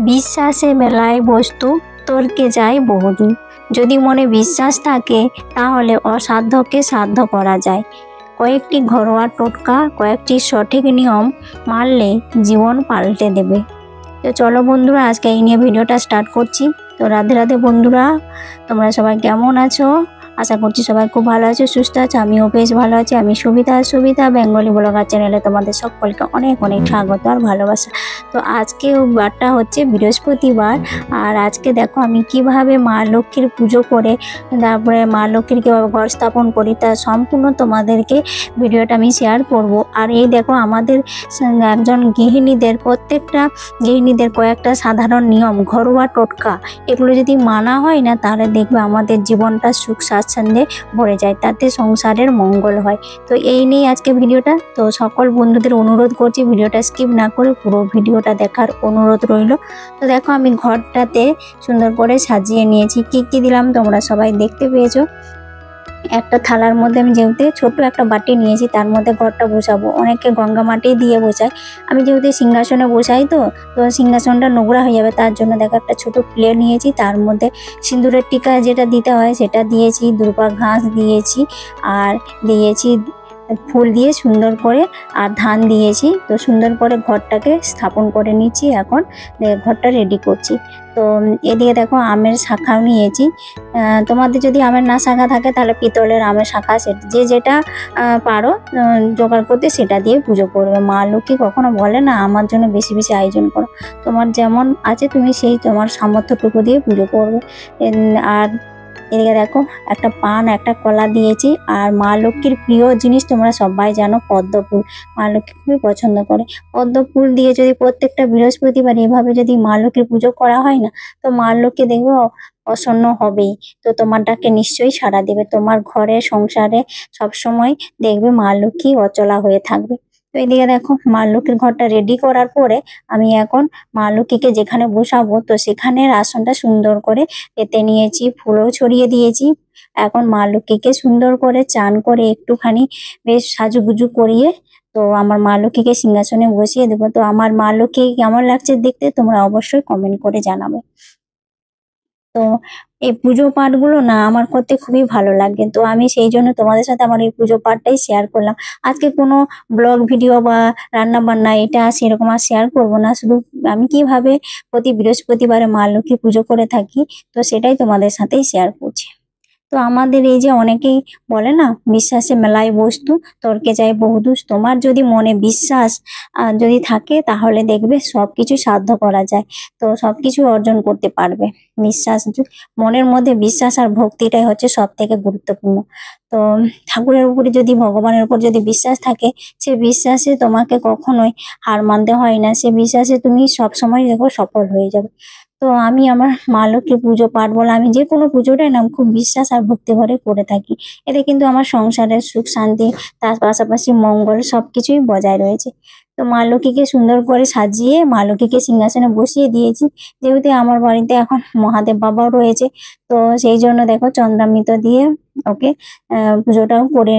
বিশ্বাসে মেলায় বস্তু তর্কে যায় বহুদূর। যদি মনে বিশ্বাস থাকে তাহলে অসাধ্যকে সাধ্য করা যায়। কয়েকটি ঘরোয়া টোটকা, কয়েকটি সঠিক নিয়ম মানলে জীবন পাল্টে দেবে। তো চলো বন্ধুরা, আজকে এই নিয়ে ভিডিওটা স্টার্ট করছি। তো রাধে রাধে বন্ধুরা, তোমরা সবাই কেমন আছো? আশা করছি সবাই খুব ভালো আছো, সুস্থ আছো। আমিও বেশ ভালো আছি। আমি সুবিধা বেঙ্গলি ব্লগার চ্যানেলে তোমাদের সকলকে অনেক অনেক স্বাগত আর ভালোবাসা। তো আজকে বারটা হচ্ছে বৃহস্পতিবার, আর আজকে দেখো আমি কিভাবে মা লক্ষ্মীর পুজো করে তারপরে মা লক্ষ্মীর কীভাবে ঘর স্থাপন করি তা সম্পূর্ণ তোমাদেরকে ভিডিওটা আমি শেয়ার করব। আর এই দেখো আমাদের একজন গৃহিণীদের, প্রত্যেকটা গৃহিণীদের কয়েকটা সাধারণ নিয়ম, ঘরোয়া টোটকা, এগুলো যদি মানা হয় না তাহলে দেখবে আমাদের জীবনটা সুখ স্বাচ্ছন্দ্যে ভরে যায়, তাতে সংসারের মঙ্গল হয়। তো এই নিয়ে আজকে ভিডিওটা। তো সকল বন্ধুদের অনুরোধ করছি ভিডিওটা স্কিপ না করে পুরো ভিডিওটা দেখার অনুরোধ রইল। তো দেখো আমি ঘরটাতে সুন্দর করে সাজিয়ে নিয়েছি। কি কি দিলাম তোমরা সবাই দেখতে পেয়েছো। একটা থালার মধ্যে আমি যেহেতু ছোট একটা বাটি নিয়েছি, তার মধ্যে ঘরটা বসাবো। অনেকে গঙ্গা মাটি দিয়ে বসায়, আমি যেহেতু সিংহাসনে বসাই তো সিংহাসনটা নোংরা হয়ে যাবে, তার জন্য দেখো একটা ছোট প্লেট নিয়েছি। তার মধ্যে সিঁদুরের টিকা যেটা দিতে হয় সেটা দিয়েছি, দুর্বা ঘাস দিয়েছি, আর দিয়েছি ফুল দিয়ে সুন্দর করে, আর ধান দিয়েছি। তো সুন্দর করে ঘরটাকে স্থাপন করে নিচ্ছি। এখন ঘরটা রেডি করছি। তো এদিকে দেখো আমের শাখাও নিয়েছি। তোমাদের যদি আমের না শাখা থাকে তাহলে পিতলের আমের শাখা, যে যেটা পারো জোগাড় করতে সেটা দিয়ে পুজো করবে। মা লক্ষ্মী কখনো বলে না আমার জন্য বেশি বেশি আয়োজন করো, তোমার যেমন আছে তুমি সেই তোমার সামর্থ্যটুকু দিয়ে পুজো করবে। আর এদিকে দেখো একটা পান, একটা কলা দিয়েছি। আর মা লক্ষ্মীর প্রিয় জিনিস তোমরা সবাই জানো, পদ্ম ফুল। মা লক্ষ্মী খুবই পছন্দ করে পদ্ম ফুল দিয়ে। যদি প্রত্যেকটা বৃহস্পতিবার এভাবে যদি মা লক্ষ্মীর পুজো করা হয় না, তো মা লক্ষ্মী দেখবে প্রসন্ন হবেই। তো তোমারটাকে নিশ্চয়ই সাড়া দেবে, তোমার ঘরে সংসারে সবসময় দেখবে মা লক্ষ্মী অচলা হয়ে থাকবে। তো এদিকে দেখো মা লক্ষ্মীর ঘরটা রেডি করার পরে আমি এখন মা লক্ষ্মীকে যেখানে বসাবো তো সেখানের আসনটা সুন্দর করে পেতে নিয়েছি, ফুলও ছড়িয়ে দিয়েছি। এখন মা লক্ষ্মীকে সুন্দর করে চান করে একটুখানি বেশ সাজুগুজু করিয়ে তো আমার মা লক্ষ্মীকে সিংহাসনে বসিয়ে দেবো। তো আমার মা লক্ষ্মী কেমন লাগছে দেখতে তোমরা অবশ্যই কমেন্ট করে জানাবে। তো এই পুজো পাঠগুলো না আমার করতে খুবই ভালো লাগে, তো আমি সেই জন্য তোমাদের সাথে আমার এই পুজো পাঠটাই শেয়ার করলাম। আজকে কোনো ব্লগ ভিডিও বা রান্না বান্না এটা সেরকম আর শেয়ার করবো না, শুধু আমি কিভাবে প্রতি বৃহস্পতিবারে মা লক্ষ্মী পুজো করে থাকি তো সেটাই তোমাদের সাথেই শেয়ার করছি। তো আমাদের এই যে অনেকেই বলে না, বিশ্বাসে মেলায় বস্তু তর্কে যায় বহুদূর। তোমার যদি মনে বিশ্বাস যদি থাকে তাহলে দেখবে সবকিছু সাধ্য করা যায়, তো সবকিছু অর্জন করতে পারবে। বিশ্বাস, মনের মধ্যে বিশ্বাস আর ভক্তিটাই হচ্ছে সব থেকে গুরুত্বপূর্ণ। তো ঠাকুরের উপরে যদি, ভগবানের উপর যদি বিশ্বাস থাকে, সে বিশ্বাসে তোমাকে কখনোই হার মানতে হয় না, সে বিশ্বাসে তুমি সবসময় দেখো সফল হয়ে যাবে। তো আমি আমার মা লক্ষ্মীর পুজো পাঠ বলে আমি যে কোনো পুজোটাই না খুব বিশ্বাস আর ভক্তি ভরে করে থাকি। এতে কিন্তু আমার সংসারের সুখ শান্তি, তার পাশাপাশি মঙ্গল সবকিছুই বজায় রয়েছে। তো মা লক্ষ্মীকে সুন্দর করে সাজিয়ে মা লক্ষ্মীকে সিংহাসনে বসিয়ে দিয়েছি। যেহেতু আমার বাড়িতে এখন মহাদেব বাবাও রয়েছে, তো সেই জন্য দেখো চন্দ্রামৃত দিয়ে ওকে পুজোটাও করে,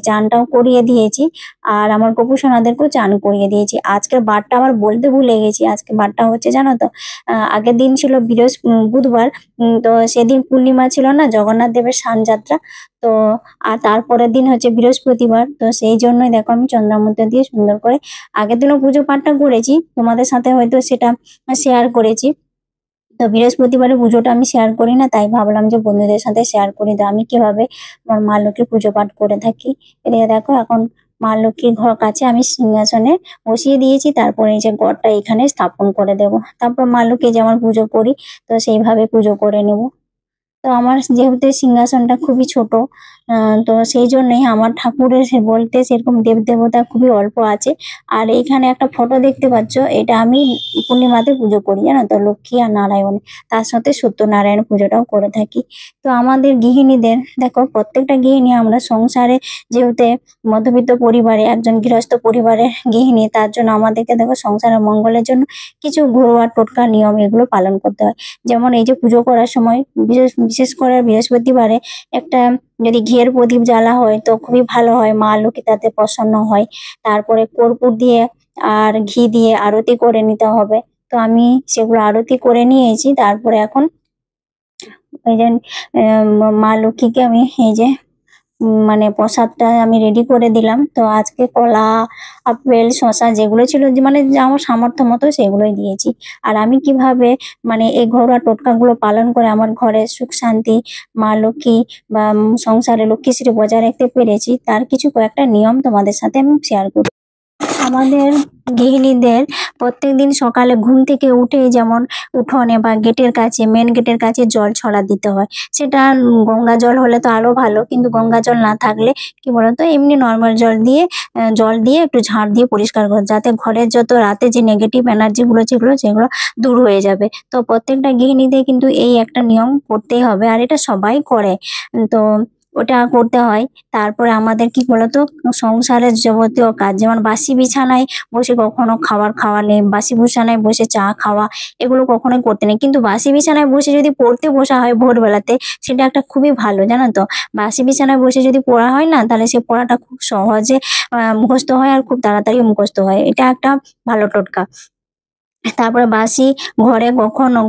চানটাও করিয়ে দিয়েছি। আর আমার গোপুসোনাদেরকেও চান করিয়ে দিয়েছি। আজকের বারটা আমার বলতে ভুলে গেছি, আজকে বারটা হচ্ছে জানো তো, আগের দিন ছিল বুধবার, তো সেদিন পূর্ণিমা ছিল না, জগন্নাথ দেবের স্নানযাত্রা। তো আর তারপরের দিন হচ্ছে বৃহস্পতিবার, তো সেই জন্যই দেখো আমি চন্দ্রামৃত দিয়ে সুন্দর করে আগের দিনও পুজো পাঠটা করেছি, তোমাদের সাথে হয়তো সেটা শেয়ার করেছি। তো বৃহস্পতিবারের পুজোটা আমি শেয়ার করি না, তাই ভাবলাম যে বন্ধুদের সাথে শেয়ার করি তো আমি কিভাবে আমার মা লক্ষ্মীর পুজো পাঠ করে থাকি। এদিকে দেখো এখন মা লক্ষ্মীর ঘর কাছে আমি সিংহাসনে বসিয়ে দিয়েছি। তারপরে এই যে ঘরটা এখানে স্থাপন করে দেব, তারপর মা লক্ষ্মী যেমন পুজো করি তো সেইভাবে পুজো করে নেব। তো আমার যেহেতু সিংহাসনটা খুবই ছোট, তো সেই জন্যই আমার ঠাকুরের বলতে সেরকম দেব দেবতা খুবই অল্প আছে। আর এইখানে একটা ফটো দেখতে পাচ্ছ, এটা আমি পূর্ণিমাতে পুজো করি জানো তো, লক্ষ্মী আর নারায়ণ, তার সাথে সত্যনারায়ণ পুজোটাও করে থাকি। তো আমাদের গৃহিণীদের দেখো, প্রত্যেকটা গৃহিণী আমরা সংসারে যেহেতু মধ্যবিত্ত পরিবারে একজন গৃহস্থ পরিবারের গৃহিণী, তার জন্য আমাদেরকে দেখো সংসারের মঙ্গলের জন্য কিছু ঘরোয়া টোটকা নিয়ম এগুলো পালন করতে হয়। যেমন এই যে পুজো করার সময় বিশেষ বিশেষ করে বৃহস্পতিবারে একটা যদি ঘিয়ের প্রদীপ জ্বালা হয় তো খুবই ভালো হয়, মা লক্ষ্মী তাতে প্রসন্ন হয়। তারপরে কর্পূর দিয়ে আর ঘি দিয়ে আরতি করে নিতে হবে। তো আমি সেগুলো আরতি করে নিয়েছি। তারপরে এখন এই যে মা লক্ষ্মীকে আমি এই যে মানে প্রসাদটা আমি রেডি করে দিলাম। তো আজকে কলা, আপেল, শসা যেগুলো ছিল, যে মানে যা আমার সামর্থ্য মতো সেগুলোই দিয়েছি। আর আমি কিভাবে মানে এই ঘরোয়া টোটকাগুলো পালন করে আমার ঘরে সুখ শান্তি, মা লক্ষ্মী বা সংসারে লক্ষ্মীশ্রী বজায় রাখতে পেরেছি, তার কিছু কয়েকটা নিয়ম তোমাদের সাথে আমি শেয়ার করি। আমাদের গৃহিণীদের প্রত্যেকদিন সকালে ঘুম থেকে উঠে যেমন উঠোনে বা গেটের কাছে, মেন গেটের কাছে জল ছড়া দিতে হয়। সেটা গঙ্গা জল হলে তো আরো ভালো, কিন্তু গঙ্গা জল না থাকলে কি বলতো, এমনি নর্মাল জল দিয়ে একটু ঝাড় দিয়ে পরিষ্কার করে, যাতে ঘরের যত রাতে যে নেগেটিভ এনার্জি গুলো সেগুলো দূর হয়ে যাবে। তো প্রত্যেকটা গৃহিণীদের কিন্তু এই একটা নিয়ম করতেই হবে, আর এটা সবাই করে। তো ওটা করতে হয়। তারপরে আমাদের কি বলতো, সংসারের যাবতীয় কাজ, যেমন বাসি বিছানায় বসে কখনো খাবার খাওয়া নেই, বাসি বিছানায় বসে চা খাওয়া, এগুলো কখনোই করতে নেই। কিন্তু বাসি বিছানায় বসে যদি পড়তে বসা হয় ভোরবেলাতে, সেটা একটা খুবই ভালো, জানো তো। বাসি বিছানায় বসে যদি পড়া হয় না, তাহলে সে পড়াটা খুব সহজে মুখস্থ হয়, আর খুব তাড়াতাড়ি মুখস্থ হয়। এটা একটা ভালো টোটকা। তারপরে বাসি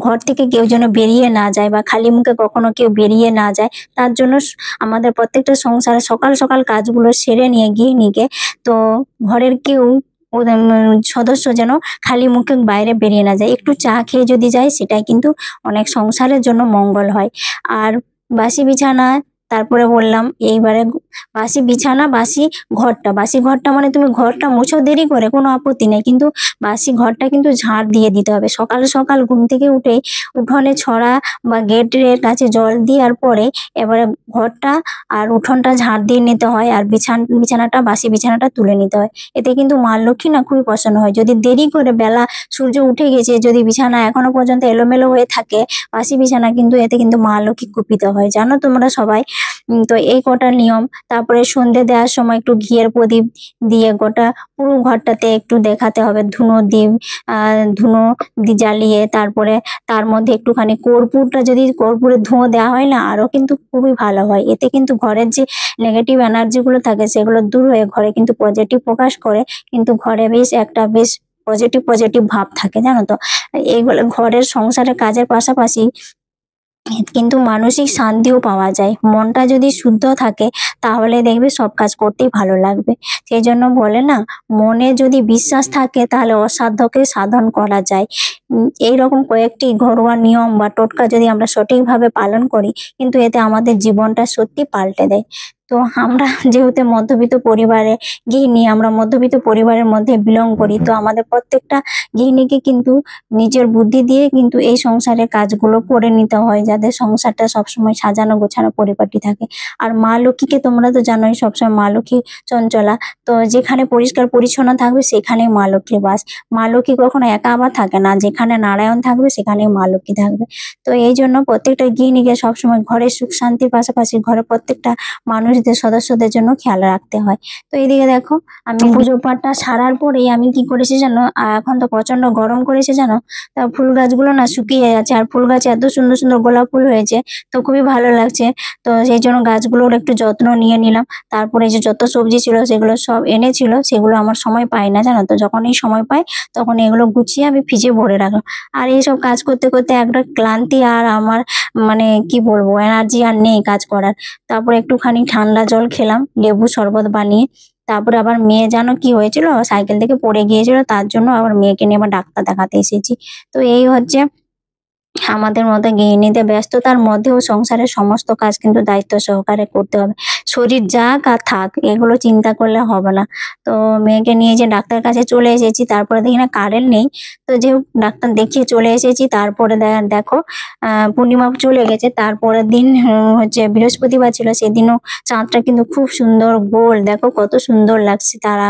ঘর থেকে কেউ যেন বেরিয়ে না যায়, বা খালি মুখে কখনো কেউ বেরিয়ে না যায়। তার জন্য আমাদের প্রত্যেকটা সংসারে সকাল সকাল কাজগুলো সেরে নিয়ে গৃহিণীকে, তো ঘরের কেউ সদস্য যেন খালি মুখে বাইরে বেরিয়ে না যায়। একটু চা খেয়ে যদি যায়, সেটাই কিন্তু অনেক সংসারের জন্য মঙ্গল হয়। আর বাসি বিছানা, তারপরে বললাম এইবারে বাসি ঘরটা মানে তুমি ঘরটা মুছো দেরি করে, কোনো আপত্তি নেই, কিন্তু বাসি ঘরটা কিন্তু ঝাড় দিয়ে দিতে হবে। সকাল সকাল ঘুম থেকে উঠে উঠোনে ছড়া বা গেটের কাছে জল দেওয়ার পরে এবারে ঘরটা আর উঠোনটা ঝাড় দিয়ে নিতে হয়, আর বাসি বিছানাটা তুলে নিতে হয়। এতে কিন্তু মা লক্ষ্মী না খুবই প্রসন্ন হয়। যদি দেরি করে, বেলা সূর্য উঠে গেছে, যদি বিছানা এখনো পর্যন্ত এলোমেলো হয়ে থাকে, বাসি বিছানা, কিন্তু এতে কিন্তু মা লক্ষ্মী কুপিত হয়, জানো তোমরা সবাই। তো এই কটা নিয়ম। তারপরে সন্ধে দেওয়ার সময় একটু ঘিয়ের প্রদীপ দিয়ে গোটা পুরো ঘরটাতে একটু দেখাতে হবে, ধুনো জ্বালিয়ে। তারপরে তার মধ্যে একটুখানি যদি কর্পূরের ধোঁয়া দেওয়া হয় না, আরো কিন্তু খুবই ভালো হয়। এতে কিন্তু ঘরের যে নেগেটিভ এনার্জি গুলো থাকে, সেগুলো দূর হয়ে ঘরে কিন্তু পজিটিভ প্রকাশ করে, কিন্তু ঘরে বেশ পজিটিভ ভাব থাকে, জানো তো। এইগুলো ঘরের সংসারের কাজের পাশাপাশি কিন্তু মানসিক শান্তিও পাওয়া যায়। মনটা যদি শুদ্ধ থাকে, তাহলে দেখবে সব কাজ করতেই ভালো লাগবে। সেই জন্য বলে না, মনে যদি বিশ্বাস থাকে, তাহলে অসাধ্যকে সাধন করা যায়। এইরকম কয়েকটি ঘরোয়া নিয়ম বা টোটকা যদি আমরা সঠিকভাবে পালন করি, কিন্তু এতে আমাদের জীবনটা সত্যি পাল্টে দেয়। তো আমরা যেহেতু মধ্যবিত্ত পরিবারে গৃহিণী, আমরা মধ্যবিত্ত পরিবারের মধ্যে বিলং করি, তো আমাদের প্রত্যেকটা গৃহিণীকে কিন্তু নিজের বুদ্ধি দিয়ে কিন্তু এই সংসারের কাজগুলো করে নিতে হয়, যাতে সংসারটা সবসময় সাজানো গোছানো পরিপাটি থাকে। আর মা লক্ষ্মীকে তোমরা তো জানোই, সবসময় মা লক্ষ্মী চঞ্চলা। তো যেখানে পরিষ্কার পরিচ্ছন্ন থাকবে, সেখানেই মা লক্ষ্মীর বাস। মা লক্ষ্মী কখনো একা আবার থাকে না, যেখানে নারায়ণ থাকবে সেখানেই মা লক্ষ্মী থাকবে। তো এই জন্য প্রত্যেকটা গৃহিণীকে সবসময় ঘরের সুখ শান্তির পাশাপাশি ঘরের প্রত্যেকটা মানুষদের, সদস্যদের জন্য খেয়াল রাখতে হয়। তো এইদিকে দেখো, আমি পুজো পাঠটা সারার পরেই আমি কি করেছি জানো, এখন তো প্রচন্ড গরম করেছে জানো, তা ফুল গাছগুলো না শুকিয়ে যাচ্ছে, আর ফুল গাছে এত সুন্দর সুন্দর গোলাপ ফুল হয়েছে, তো খুবই ভালো লাগছে। তো সেই জন্য গাছগুলোর একটু যত্ন নিয়ে নিলাম। তারপরে যে যত সবজি ছিল সেগুলো সব এনেছিল, সেগুলো আমার সময় পাই না, জানো তো। যখনই সময় পাই, তখন এগুলো গুছিয়ে আমি ফ্রিজে ভরে রাখলাম। আর এইসব কাজ করতে করতে একটা ক্লান্তি, আর আমার মানে কি বলবো, এনার্জি আর নেই কাজ করার। তারপরে একটুখানি ঠান্ডা জল খেলাম, লেবু শরবত বানিয়ে। তারপরে আবার মেয়ে জানো কি হয়েছিল, সাইকেল থেকে পড়ে গিয়েছিল, তার জন্য আবার মেয়েকে নিয়ে আবার ডাক্তার দেখাতে এসেছি। তো এই হচ্ছে আমাদের মতো গৃহিণীদের ব্যস্ততার মধ্যেও সংসারের সমস্ত কাজ কিন্তু দায়িত্ব সহকারে করতে হবে। শরীর যাক আর থাক, এগুলো চিন্তা করলে হবে না। তো মেয়েকে নিয়ে যে ডাক্তার কাছে চলে এসেছি, তারপরে দেখি না কারেন্ট নেই। তো যে ডাক্তার দেখিয়ে চলে এসেছি, তারপরে দেখো পূর্ণিমা চলে গেছে। তারপরের দিন হচ্ছে বৃহস্পতিবার ছিল, সেদিনও চাঁদটা কিন্তু খুব সুন্দর গোল, দেখো কত সুন্দর লাগছে তারা,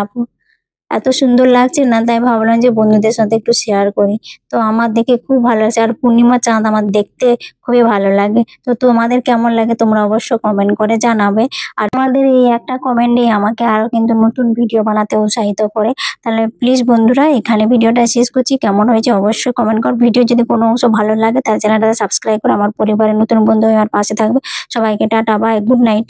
এত সুন্দর লাগছে না, তাই ভাবলাম যে বন্ধুদের সাথে একটু শেয়ার করি। তো আমার দেখে খুব ভালো লাগছে, আর পূর্ণিমা চাঁদ আমার দেখতে খুবই ভালো লাগে। তো তোমাদের কেমন লাগে তোমরা অবশ্য কমেন্ট করে জানাবে। আর তোমাদের এই একটা কমেন্টই আমাকে আরো কিন্তু নতুন ভিডিও বানাতে উৎসাহিত করে। তাহলে প্লিজ বন্ধুরা, এখানে ভিডিওটা শেষ করছি। কেমন হয়েছে অবশ্যই কমেন্ট কর। ভিডিও যদি কোনো অংশ ভালো লাগে, তাহলে চ্যানেলটা সাবস্ক্রাইব করে আমার পরিবারের নতুন বন্ধু হয়ে আমার পাশে থাকবে। সবাইকে টাটা, বাই, গুড নাইট।